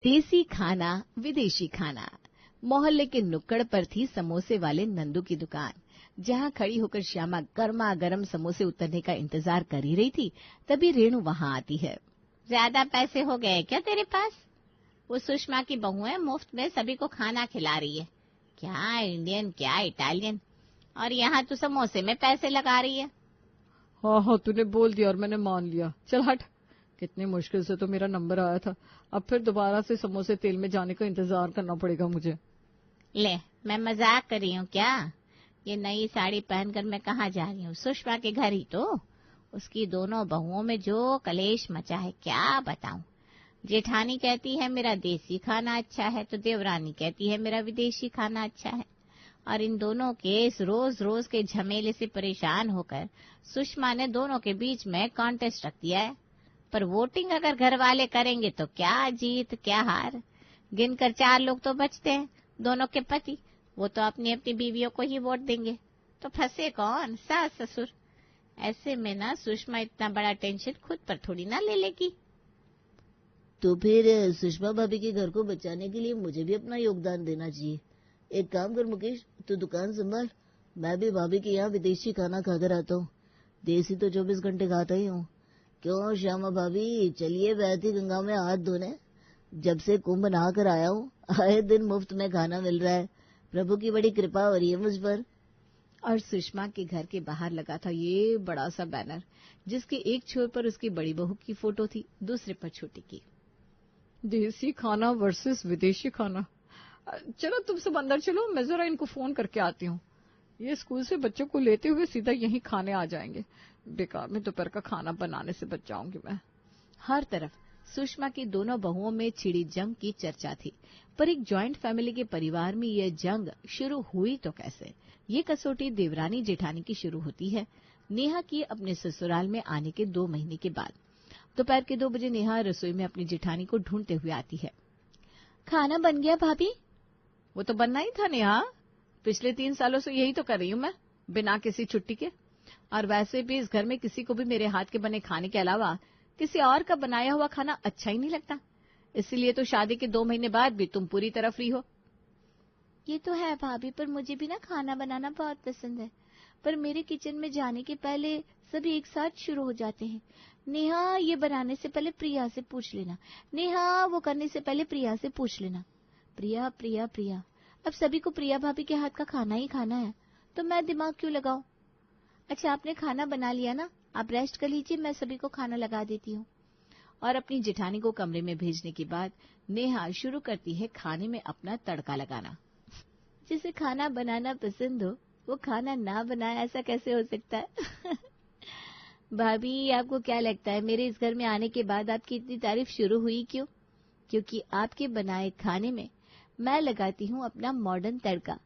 देसी खाना विदेशी खाना। मोहल्ले के नुक्कड़ पर थी समोसे वाले नंदू की दुकान। जहां खड़ी होकर श्यामा गर्मा गर्म समोसे उतरने का इंतजार कर ही रही थी, तभी रेणु वहां आती है। ज्यादा पैसे हो गए क्या तेरे पास? वो सुषमा की बहू है, मुफ्त में सभी को खाना खिला रही है। क्या इंडियन क्या इटालियन, और यहाँ तू समोसे में पैसे लगा रही है। हाँ हाँ, तूने बोल दिया और मैंने मान लिया। चल हट, कितनी मुश्किल से तो मेरा नंबर आया था, अब फिर दोबारा से समोसे तेल में जाने का इंतजार करना पड़ेगा मुझे। ले, मैं मजाक कर रही हूँ क्या? ये नई साड़ी पहनकर मैं कहाँ जा रही हूँ? सुषमा के घर ही तो। उसकी दोनों बहुओं में जो कलेश मचा है क्या बताऊं। जेठानी कहती है मेरा देसी खाना अच्छा है, तो देवरानी कहती है मेरा विदेशी खाना अच्छा है। और इन दोनों के इस रोज रोज के झमेले से परेशान होकर सुषमा ने दोनों के बीच में कॉन्टेस्ट रख दिया है। पर वोटिंग अगर घर वाले करेंगे तो क्या जीत क्या हार। गिनकर 4 लोग तो बचते हैं, दोनों के पति। वो तो अपनी अपनी बीवियों को ही वोट देंगे, तो फंसे कौन? सास ससुर। ऐसे में ना सुषमा इतना बड़ा टेंशन खुद पर थोड़ी ना ले लेगी। तो फिर सुषमा भाभी के घर को बचाने के लिए मुझे भी अपना योगदान देना चाहिए। एक काम कर मुकेश, तू दुकान संभाल, मैं भी भाभी के यहाँ विदेशी खाना खाकर आता हूँ। देसी तो 24 घंटे खाता ही हूँ। क्यों श्यामा भाभी, चलिए बहती गंगा में हाथ धोने। जब से कुंभ नहा कर आया हूँ, आए दिन मुफ्त में खाना मिल रहा है। प्रभु की बड़ी कृपा हो रही है मुझ पर। और सुषमा के घर के बाहर लगा था ये बड़ा सा बैनर, जिसके एक छोर पर उसकी बड़ी बहू की फोटो थी, दूसरे पर छोटी की। देसी खाना वर्सेस विदेशी खाना। चलो तुम सब अंदर चलो, मैं जरा इनको फोन करके आती हूँ। ये स्कूल से बच्चों को लेते हुए सीधा यहीं खाने आ जाएंगे। बेकार में दोपहर का खाना बनाने से बच जाऊंगी मैं। हर तरफ सुषमा की दोनों बहुओं में छिड़ी जंग की चर्चा थी, पर एक जॉइंट फैमिली के परिवार में यह जंग शुरू हुई तो कैसे। ये कसौटी देवरानी जेठानी की शुरू होती है, नेहा की अपने ससुराल में आने के 2 महीने के बाद। दोपहर के 2 बजे नेहा रसोई में अपनी जेठानी को ढूंढते हुए आती है। खाना बन गया भाभी? वो तो बनना ही था नेहा, पिछले 3 सालों से यही तो कर रही हूँ मैं, बिना किसी छुट्टी के। और वैसे भी इस घर में किसी को भी मेरे हाथ के बने खाने के अलावा किसी और का बनाया हुआ खाना अच्छा ही नहीं लगता। इसीलिए तो शादी के 2 महीने बाद भी तुम पूरी तरह फ्री हो। ये तो है भाभी, पर मुझे भी ना खाना बनाना बहुत पसंद है। पर मेरे किचन में जाने के पहले सभी एक साथ शुरू हो जाते हैं। नेहा ये बनाने से पहले प्रिया से पूछ लेना, नेहा वो करने से पहले प्रिया से पूछ लेना। प्रिया प्रिया प्रिया, अब सभी को प्रिया भाभी के हाथ का खाना ही खाना है, तो मैं दिमाग क्यों लगाऊं। अच्छा, आपने खाना बना लिया ना, आप रेस्ट कर लीजिए, मैं सभी को खाना लगा देती हूँ। और अपनी जेठानी को कमरे में भेजने के बाद नेहा शुरू करती है खाने में अपना तड़का लगाना। जिसे खाना बनाना पसंद हो वो खाना ना बनाए, ऐसा कैसे हो सकता है? भाभी, आपको क्या लगता है मेरे इस घर में आने के बाद आपकी इतनी तारीफ शुरू हुई क्यों? क्योंकि आपके बनाए खाने में मैं लगाती हूँ अपना मॉडर्न तड़का।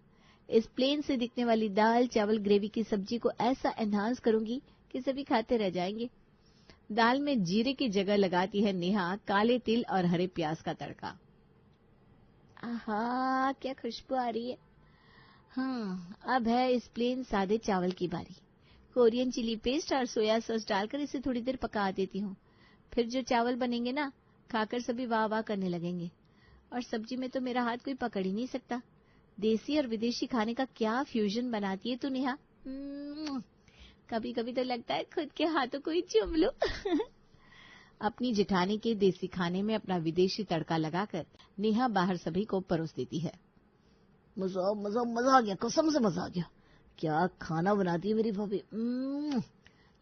इस प्लेन से दिखने वाली दाल चावल ग्रेवी की सब्जी को ऐसा एनहांस करूंगी कि सभी खाते रह जाएंगे। दाल में जीरे की जगह लगाती है नेहा काले तिल और हरे प्याज का तड़का। आहा, क्या खुशबू आ रही है। अब है इस प्लेन सादे चावल की बारी। कोरियन चिली पेस्ट और सोया सॉस डालकर इसे थोड़ी देर पका देती हूँ। फिर जो चावल बनेंगे ना, खाकर सभी वाह वाह करने लगेंगे। और सब्जी में तो मेरा हाथ कोई पकड़ ही नहीं सकता। देसी और विदेशी खाने का क्या फ्यूजन बनाती है तू नेहा। कभी कभी तो लगता है खुद के हाथों को ही चूम लूं। अपनी जेठानी के देसी खाने में अपना विदेशी तड़का लगाकर नेहा बाहर सभी को परोस देती है। मजा मजा मजा आ गया, कसम से मजा आ गया। क्या खाना बनाती है मेरी भाभी,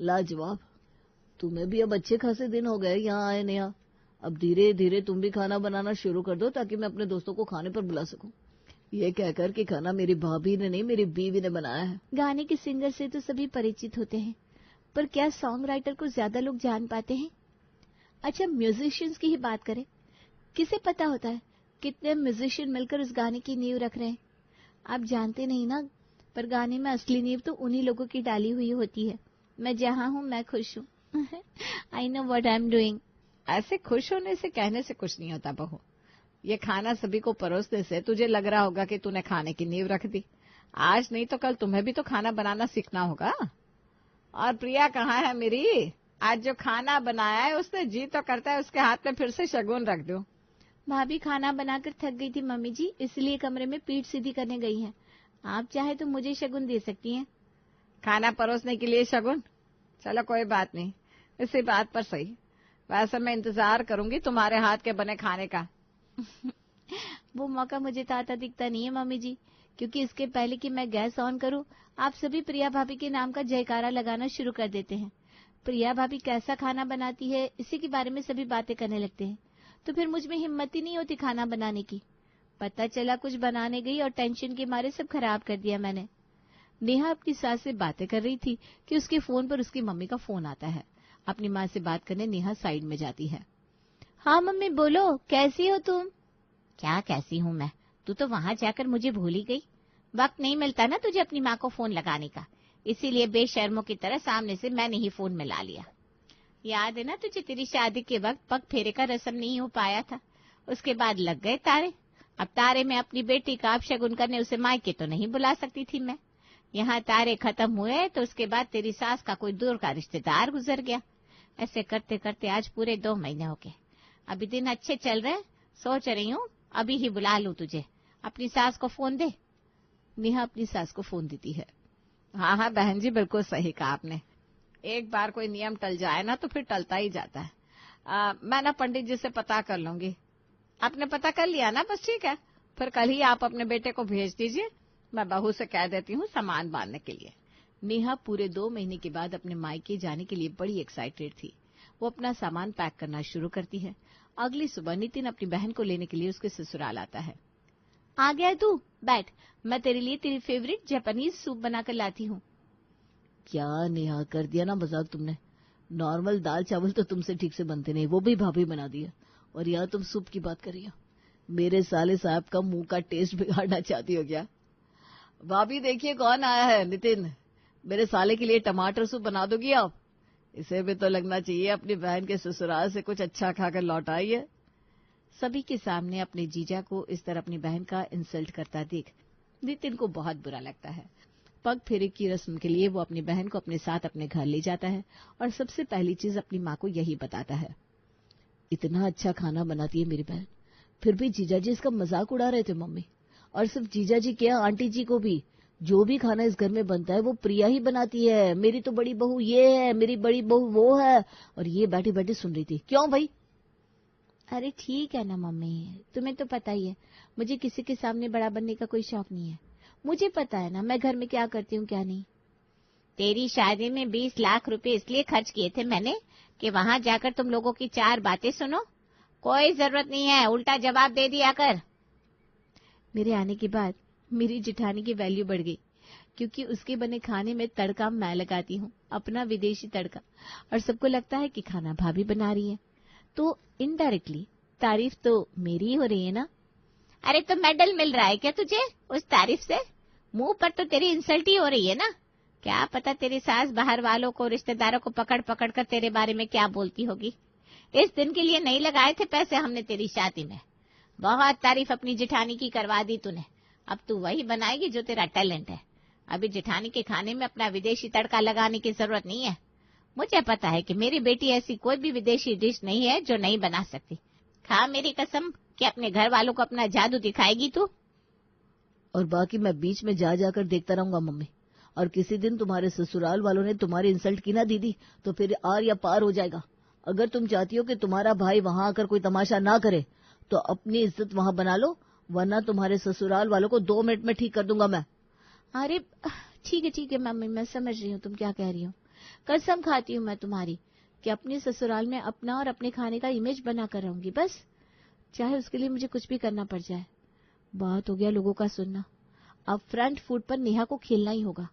लाजवाब। तुम्हें भी अब अच्छे खासे दिन हो गए यहाँ आए नेहा। अब धीरे धीरे तुम भी खाना बनाना शुरू कर दो, ताकि मैं अपने दोस्तों को खाने पर बुला सकूं। ये कहकर कि खाना मेरी भाभी ने नहीं, मेरी बीवी ने बनाया है। गाने के सिंगर से तो सभी परिचित होते हैं, पर क्या सॉन्ग राइटर को ज्यादा लोग जान पाते हैं? अच्छा, म्यूजिशियंस की ही बात करें, किसे पता होता है कितने म्यूजिशियन मिलकर उस गाने की नींव रख रहे हैं। आप जानते नहीं ना, पर गाने में असली नींव तो उन्हीं लोगों की डाली हुई होती है। मैं जहाँ हूँ मैं खुश हूँ। I know what I am doing. ऐसे खुश होने से कहने से कुछ नहीं होता बहू। ये खाना सभी को परोसने से तुझे लग रहा होगा कि तूने खाने की नींव रख दी। आज नहीं तो कल तुम्हें भी तो खाना बनाना सीखना होगा। और प्रिया कहाँ है मेरी? आज जो खाना बनाया है उसने जी तो करता है उसके हाथ में फिर से शगुन रख दूं। भाभी खाना बनाकर थक गई थी मम्मी जी, इसलिए कमरे में पीठ सीधी करने गई हैं। आप चाहे तो मुझे शगुन दे सकती हैं। खाना परोसने के लिए शगुन? चलो कोई बात नहीं, इसी बात पर सही। वैसे मैं इंतजार करूंगी तुम्हारे हाथ के बने खाने का। वो मौका मुझे तो आता दिखता नहीं है मम्मी जी, क्योंकि इसके पहले कि मैं गैस ऑन करूं, आप सभी प्रिया भाभी के नाम का जयकारा लगाना शुरू कर देते हैं। प्रिया भाभी कैसा खाना बनाती है, इसी के बारे में सभी बातें करने लगते हैं। तो फिर मुझ में हिम्मत ही नहीं होती खाना बनाने की। पता चला कुछ बनाने गई और टेंशन के मारे सब खराब कर दिया मैंने। नेहा अपनी सास से बातें कर रही थी कि उसके फोन पर उसकी मम्मी का फोन आता है। अपनी माँ से बात करने नेहा साइड में जाती है। हाँ मम्मी बोलो, कैसी हो तुम? क्या कैसी हूँ मैं, तू तो वहां जाकर मुझे भूल ही गई। वक्त नहीं मिलता ना तुझे अपनी माँ को फोन लगाने का, इसीलिए बेशर्मों की तरह सामने से मैंने ही फोन मिला लिया। याद है ना तुझे, तेरी शादी के वक्त पग फेरे का रस्म नहीं हो पाया था, उसके बाद लग गए तारे। अब तारे में अपनी बेटी का अपशगुन करने उसे मायके तो नहीं बुला सकती थी मैं। यहाँ तारे खत्म हुए तो उसके बाद तेरी सास का कोई दूर का रिश्तेदार गुजर गया। ऐसे करते करते आज पूरे 2 महीने हो गए। अभी दिन अच्छे चल रहे, सोच रही हूँ अभी ही बुला लूं तुझे। अपनी सास को फोन दे। नेहा अपनी सास को फोन देती है। हाँ हाँ बहन जी, बिल्कुल सही कहा आपने। एक बार कोई नियम टल जाए ना तो फिर टलता ही जाता है। मैं ना पंडित जी से पता कर लूंगी। आपने पता कर लिया ना? बस ठीक है, फिर कल ही आप अपने बेटे को भेज दीजिए, मैं बहू से कह देती हूँ सामान बांधने के लिए। नेहा पूरे 2 महीने के बाद अपने मायके जाने के लिए बड़ी एक्साइटेड थी। वो अपना सामान पैक करना शुरू करती है। अगली सुबह नितिन अपनी बहन को लेने के लिए उसके ससुराल आता है। आ गया तू, बैठ, मैं तेरे लिए तेरी फेवरेट जापानीज सूप बनाकर लाती हूँ। क्या नेहा, कर दिया ना मजाक तुमने। नॉर्मल दाल चावल तो तुमसे ठीक से बनते नहीं, वो भी भाभी बना दिया, और यहाँ तुम सूप की बात कर रही हो। मेरे साले साहब का मुंह का टेस्ट बिगाड़ना चाहती हो क्या? भाभी देखिए कौन आया है। नितिन, मेरे साले के लिए टमाटर सूप बना दोगी आप? इसे भी तो लगना चाहिए अपनी बहन के ससुराल से कुछ अच्छा खाकर लौट आई है। सभी के सामने अपने जीजा को इस तरह अपनी बहन का इंसल्ट करता देख नितिन को बहुत बुरा लगता है। पग फेरे की रस्म के लिए वो अपनी बहन को अपने साथ अपने घर ले जाता है और सबसे पहली चीज अपनी माँ को यही बताता है। इतना अच्छा खाना बनाती है मेरी बहन, फिर भी जीजाजी इसका मजाक उड़ा रहे थे मम्मी। और सिर्फ जीजाजी क्या, आंटी जी को भी। जो भी खाना इस घर में बनता है वो प्रिया ही बनाती है। मेरी तो बड़ी बहू ये है, मेरी बड़ी बहू वो है। और ये बैठी बैठी सुन रही थी। क्यों भाई? अरे ठीक है ना मम्मी, तुम्हें तो पता ही है मुझे किसी के सामने बड़ा बनने का कोई शौक नहीं है। मुझे पता है ना मैं घर में क्या करती हूँ क्या नहीं। तेरी शादी में 20 लाख रुपए इसलिए खर्च किए थे मैंने कि वहां जाकर तुम लोगों की 4 बातें सुनो। कोई जरूरत नहीं है उल्टा जवाब दे दिया कर। मेरे आने के बाद मेरी जिठानी की वैल्यू बढ़ गई, क्योंकि उसके बने खाने में तड़का मैं लगाती हूँ, अपना विदेशी तड़का, और सबको लगता है कि खाना भाभी बना रही है, तो इनडायरेक्टली तारीफ तो मेरी ही हो रही है ना। अरे तो मेडल मिल रहा है क्या तुझे उस तारीफ से? मुंह पर तो तेरी इंसल्ट ही हो रही है ना। क्या पता तेरी सास बाहर वालों को, रिश्तेदारों को पकड़ पकड़ कर तेरे बारे में क्या बोलती होगी। इस दिन के लिए नहीं लगाए थे पैसे हमने तेरी शादी में। बहुत तारीफ अपनी जिठानी की करवा दी तूने, अब तू वही बनाएगी जो तेरा टैलेंट है। अभी जिठानी के खाने में अपना विदेशी तड़का लगाने की जरूरत नहीं है। मुझे पता है कि मेरी बेटी ऐसी कोई भी विदेशी डिश नहीं है जो नहीं बना सकती। खा मेरी कसम कि अपने घर वालों को अपना जादू दिखाएगी तू। और बाकी मैं बीच में जा जाकर देखता रहूंगा मम्मी। और किसी दिन तुम्हारे ससुराल वालों ने तुम्हारी इंसल्ट की ना दीदी, तो फिर आर या पार हो जाएगा। अगर तुम चाहती हो कि तुम्हारा भाई वहां आकर कोई तमाशा ना करे तो अपनी इज्जत वहां बना लो, वरना तुम्हारे ससुराल वालों को 2 मिनट में ठीक कर दूंगा मैं। अरे ठीक है मम्मी, मैं समझ रही हूँ तुम क्या कह रही हो। कसम खाती हूँ मैं तुम्हारी कि अपने ससुराल में अपना और अपने खाने का इमेज बना कर रहूंगी, बस चाहे उसके लिए मुझे कुछ भी करना पड़ जाए। बहुत हो गया लोगों का सुनना, अब फ्रंट फुट पर नेहा को खेलना ही होगा।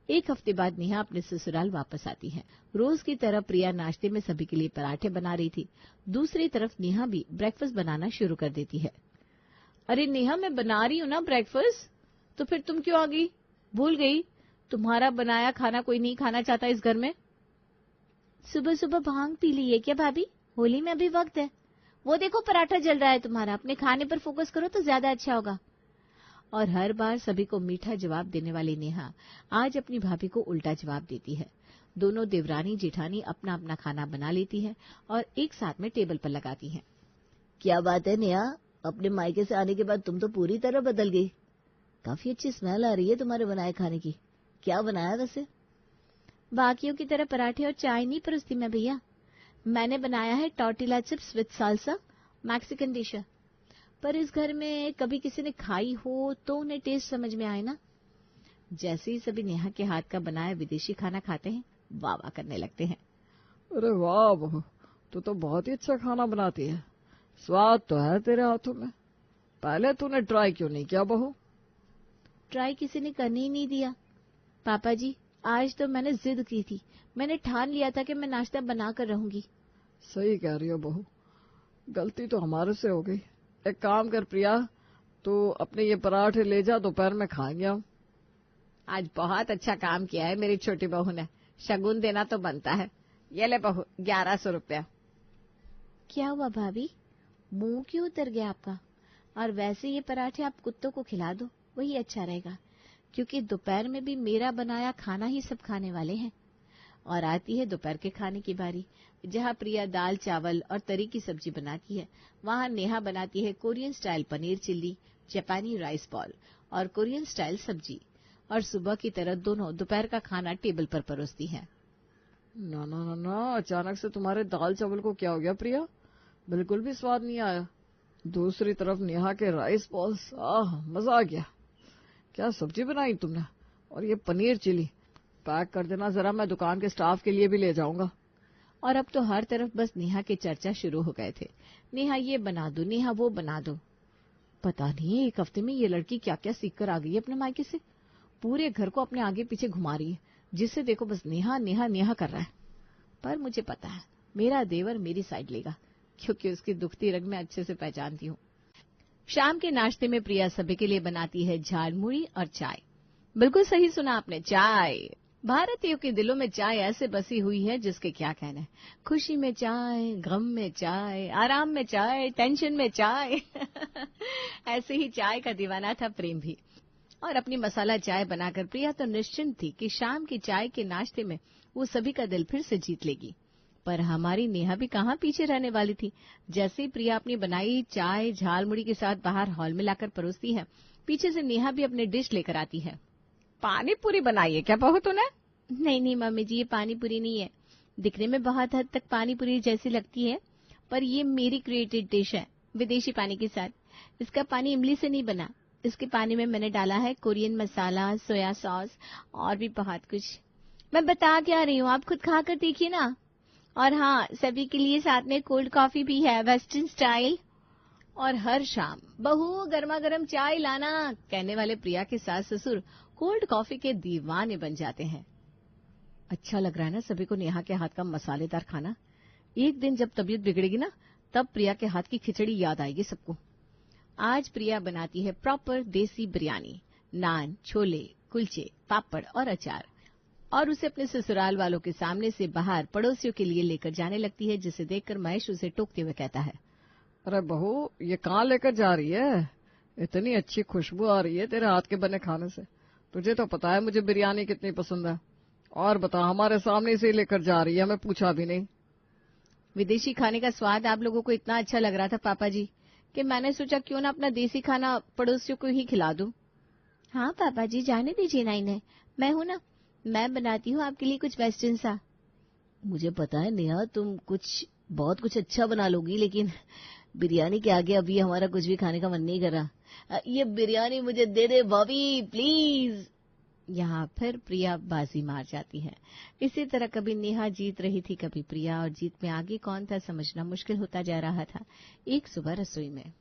1 हफ्ते बाद नेहा अपने ससुराल वापस आती है। रोज की तरह प्रिया नाश्ते में सभी के लिए पराठे बना रही थी। दूसरी तरफ नेहा भी ब्रेकफास्ट बनाना शुरू कर देती है। अरे नेहा, मैं बना रही हूँ ना ब्रेकफास्ट, तो फिर तुम क्यों आ गई? भूल गई? तुम्हारा बनाया खाना कोई नहीं खाना चाहता इस घर में। सुबह सुबह भांग पी ली है क्या भाभी? होली में अभी वक्त है। वो देखो पराठा जल रहा है तुम्हारा, अपने खाने पर फोकस करो तो ज्यादा अच्छा होगा। और हर बार सभी को मीठा जवाब देने वाली नेहा आज अपनी भाभी को उल्टा जवाब देती है। दोनों देवरानी जेठानी अपना अपना खाना बना लेती है और एक साथ में टेबल पर लगाती हैं। क्या बात है नेहा, अपने मायके से आने के बाद तुम तो पूरी तरह बदल गई। काफी अच्छी स्मेल आ रही है तुम्हारे बनाए खाने की। क्या बनाया वैसे? बाकियों की तरह पराठे और चाय नहीं परोसती मैं भैया। मैंने बनाया है tortilla chips with salsa, Mexican dish है। पर इस घर में कभी किसी ने खाई हो तो उन्हें टेस्ट समझ में आए ना। जैसे ही सभी नेहा के हाथ का बनाया विदेशी खाना खाते हैं, वाह वाह करने लगते हैं। अरे वाह बहू, तू तो बहुत ही अच्छा खाना बनाती है। स्वाद तो है तेरे हाथों में। पहले तूने ट्राई क्यों नहीं किया बहू? ट्राई किसी ने करने ही नहीं दिया पापा जी। आज तो मैंने जिद की थी, मैंने ठान लिया था कि मैं नाश्ता बना कर रहूंगी। सही कह रही हो बहू, गलती तो हमारे से हो गई। एक काम कर प्रिया, तो अपने ये पराठे ले जा, दोपहर में खाएंगे हम। आज बहुत अच्छा काम किया है मेरी छोटी बहू ने। शगुन देना तो बनता है। ये ले बहू 1100 रुपया। क्या हुआ भाभी, मुंह क्यों उतर गया आपका? और वैसे ये पराठे आप कुत्तों को खिला दो, वही अच्छा रहेगा, क्योंकि दोपहर में भी मेरा बनाया खाना ही सब खाने वाले हैं। और आती है दोपहर के खाने की बारी, जहाँ प्रिया दाल चावल और तरी की सब्जी बनाती है, वहाँ नेहा बनाती है कोरियन स्टाइल पनीर चिल्ली, जापानी राइस बॉल और कोरियन स्टाइल सब्जी। और सुबह की तरह दोनों दोपहर का खाना टेबल पर परोसती है। ना ना ना ना, अचानक से तुम्हारे दाल चावल को क्या हो गया प्रिया? बिल्कुल भी स्वाद नहीं आया। दूसरी तरफ नेहा के राइस बॉल्स, मजा आ गया। क्या सब्जी बनाई तुमने? और ये पनीर चिली पैक कर देना जरा, मैं दुकान के स्टाफ के लिए भी ले जाऊंगा। और अब तो हर तरफ बस नेहा के चर्चा शुरू हो गए थे। नेहा ये बना दो, नेहा वो बना दो। पता नहीं एक हफ्ते में ये लड़की क्या क्या सीख कर आ गई है अपने मायके से। पूरे घर को अपने आगे पीछे घुमा रही है, जिससे देखो बस नेहा नेहा नेहा कर रहा है। पर मुझे पता है मेरा देवर मेरी साइड लेगा, क्योंकि उसकी दुखती रग मैं अच्छे से पहचानती हूँ। शाम के नाश्ते में प्रिया सभी के लिए बनाती है झाल मुड़ी और चाय। बिल्कुल सही सुना आपने, चाय। भारतीयों के दिलों में चाय ऐसे बसी हुई है जिसके क्या कहना है। खुशी में चाय, गम में चाय, आराम में चाय, टेंशन में चाय। ऐसे ही चाय का दीवाना था प्रेम भी। और अपनी मसाला चाय बनाकर प्रिया तो निश्चिंत थी कि शाम की चाय के नाश्ते में वो सभी का दिल फिर से जीत लेगी। पर हमारी नेहा भी कहाँ पीछे रहने वाली थी। जैसे ही प्रिया अपनी बनाई चाय झाल मुड़ी के साथ बाहर हॉल में लाकर परोसती है, पीछे से नेहा भी अपनी डिश लेकर आती है। पानी पूरी बनाई है क्या बहू तूने? नहीं नहीं मम्मी जी, ये पानी पूरी नहीं है। दिखने में बहुत हद तक पानी पूरी जैसी लगती है, पर ये मेरी क्रिएटेड डिश है विदेशी पानी के साथ। इसका पानी इमली से नहीं बना। इसके पानी में मैंने डाला है कोरियन मसाला, सोया सॉस और भी बहुत कुछ। मैं बता क्या रही हूँ, आप खुद खा कर देखिए ना। और हाँ, सभी के लिए साथ में कोल्ड कॉफी भी है, वेस्टर्न स्टाइल। और हर शाम बहू गर्मा गर्म चाय लाना कहने वाले प्रिया के सास ससुर कोल्ड कॉफी के दीवाने बन जाते हैं। अच्छा लग रहा है ना सभी को नेहा के हाथ का मसालेदार खाना। एक दिन जब तबीयत बिगड़ेगी ना, तब प्रिया के हाथ की खिचड़ी याद आएगी सबको। आज प्रिया बनाती है प्रॉपर देसी बिरयानी, नान, छोले, कुलचे, पापड़ और अचार। और उसे अपने ससुराल वालों के सामने से बाहर पड़ोसियों के लिए लेकर जाने लगती है, जिसे देखकर महेश उसे टोकते हुए कहता है, अरे बहू ये कहाँ लेकर जा रही है? इतनी अच्छी खुशबू आ रही है तेरे हाथ के बने खाने से। तुझे तो पता है मुझे बिरयानी कितनी पसंद है। और बता, हमारे सामने से लेकर जा रही है, हमें पूछा भी नहीं। विदेशी खाने का स्वाद आप लोगों को इतना अच्छा लग रहा था पापा जी, कि मैंने सोचा क्यों ना अपना देसी खाना पड़ोसियों को ही खिला दूं। हाँ पापा जी, जाने दीजिए ना इन्हें, मैं हूं ना, मैं बनाती हूँ आपके लिए कुछ वेस्टर्न सा। मुझे पता है नेहा, तुम बहुत कुछ अच्छा बना लोगी, लेकिन बिरयानी के आगे अभी हमारा कुछ भी खाने का मन नहीं कर रहा। ये बिरयानी मुझे दे दे भाभी प्लीज। यहाँ फिर प्रिया बाजी मार जाती है। इसी तरह कभी नेहा जीत रही थी, कभी प्रिया, और जीत में आगे कौन था समझना मुश्किल होता जा रहा था। एक सुबह रसोई में,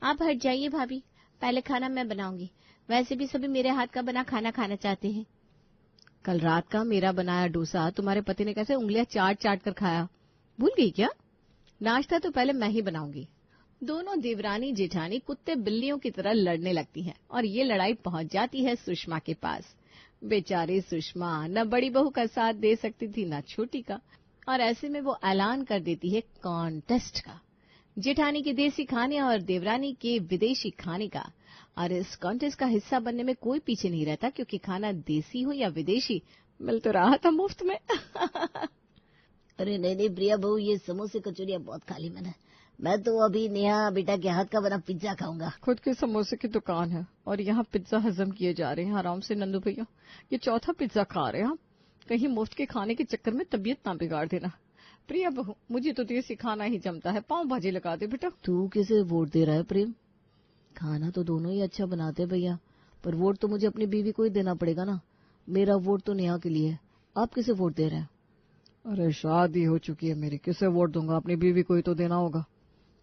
आप हट जाइए भाभी, पहले खाना मैं बनाऊंगी। वैसे भी सभी मेरे हाथ का बना खाना खाना चाहते हैं। कल रात का मेरा बनाया डोसा तुम्हारे पति ने कैसे उंगलियां चाट चाट कर खाया, भूल गई क्या? नाश्ता तो पहले मैं ही बनाऊंगी। दोनों देवरानी जेठानी कुत्ते बिल्लियों की तरह लड़ने लगती हैं, और ये लड़ाई पहुंच जाती है सुषमा के पास। बेचारी सुषमा न बड़ी बहू का साथ दे सकती थी न छोटी का, और ऐसे में वो ऐलान कर देती है कॉन्टेस्ट का, जेठानी के देसी खाने और देवरानी के विदेशी खाने का। और इस कॉन्टेस्ट का हिस्सा बनने में कोई पीछे नहीं रहता, क्योंकि खाना देसी हो या विदेशी मिल तो रहा था मुफ्त में। अरे नहीं नहीं प्रिया बहू, ये समोसे कचौरियां बहुत खा ली मैंने। मैं तो अभी नेहा बेटा के हाथ का बना पिज्जा खाऊंगा। खुद के समोसे की दुकान है और यहाँ पिज्जा हजम किए जा रहे हैं आराम से। नंदू भैया, ये चौथा पिज्जा खा रहे हैं आप। कहीं मुफ्त के खाने के चक्कर में तबीयत ना बिगाड़ देना। प्रिया बहू, मुझे तो देसी खाना ही जमता है। पाव भाजी लगा दे बेटा। तू किसे वोट दे रहा है प्रेम? खाना तो दोनों ही अच्छा बनाते भैया, पर वोट तो मुझे अपनी बीवी को ही देना पड़ेगा ना। मेरा वोट तो नेहा के लिए है। आप किसे वोट दे रहे हैं? अरे शादी हो चुकी है मेरी, किसे वोट दूंगा? अपनी बीवी को ही तो देना होगा।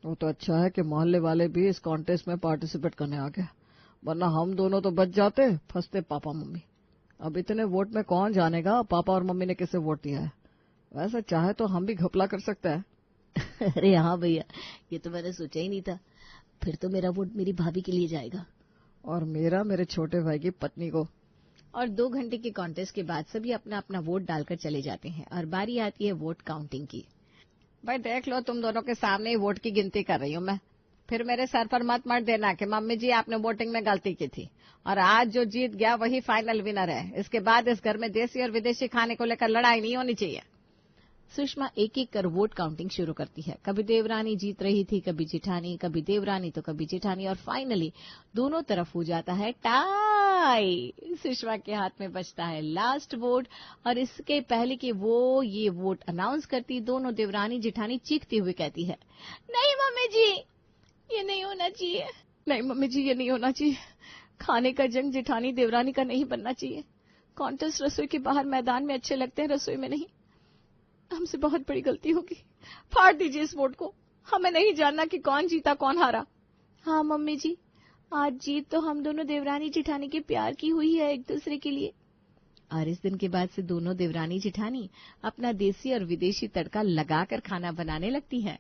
वो तो अच्छा है कि मोहल्ले वाले भी इस कॉन्टेस्ट में पार्टिसिपेट करने आ गए, वरना हम दोनों तो बच जाते, फंसते पापा मम्मी। अब इतने वोट में कौन जानेगा पापा और मम्मी ने किसे वोट दिया है। वैसे चाहे तो हम भी घपला कर सकते हैं। अरे हाँ भैया, ये तो मैंने सोचा ही नहीं था। फिर तो मेरा वोट मेरी भाभी के लिए जाएगा और मेरा मेरे छोटे भाई की पत्नी को। और 2 घंटे की कॉन्टेस्ट के बाद सभी अपना अपना वोट डालकर चले जाते हैं और बारी आती है वोट काउंटिंग की। भाई देख लो, तुम दोनों के सामने ही वोट की गिनती कर रही हूँ मैं। फिर मेरे सर पर मत देना कि मम्मी जी आपने वोटिंग में गलती की थी और आज जो जीत गया वही फाइनल विनर है। इसके बाद इस घर में देसी और विदेशी खाने को लेकर लड़ाई नहीं होनी चाहिए। सुषमा एक एक कर वोट काउंटिंग शुरू करती है। कभी देवरानी जीत रही थी, कभी जेठानी, कभी देवरानी तो कभी जेठानी, और फाइनली दोनों तरफ हो जाता है टाई। सुषमा के हाथ में बचता है लास्ट वोट और इसके पहले कि वो ये वोट अनाउंस करती, दोनों देवरानी जेठानी चीखती हुई कहती है, नहीं मम्मी जी, ये नहीं होना चाहिए। नहीं मम्मी जी, ये नहीं होना चाहिए। खाने का जंग जेठानी देवरानी का नहीं बनना चाहिए। कॉन्टेस्ट रसोई के बाहर मैदान में अच्छे लगते हैं, रसोई में नहीं। हमसे बहुत बड़ी गलती होगी। फाड़ दीजिए इस वोट को। हमें नहीं जानना कि कौन जीता कौन हारा। हाँ मम्मी जी, आज जीत तो हम दोनों देवरानी जेठानी के प्यार की हुई है एक दूसरे के लिए। और इस दिन के बाद से दोनों देवरानी जेठानी अपना देसी और विदेशी तड़का लगाकर खाना बनाने लगती हैं।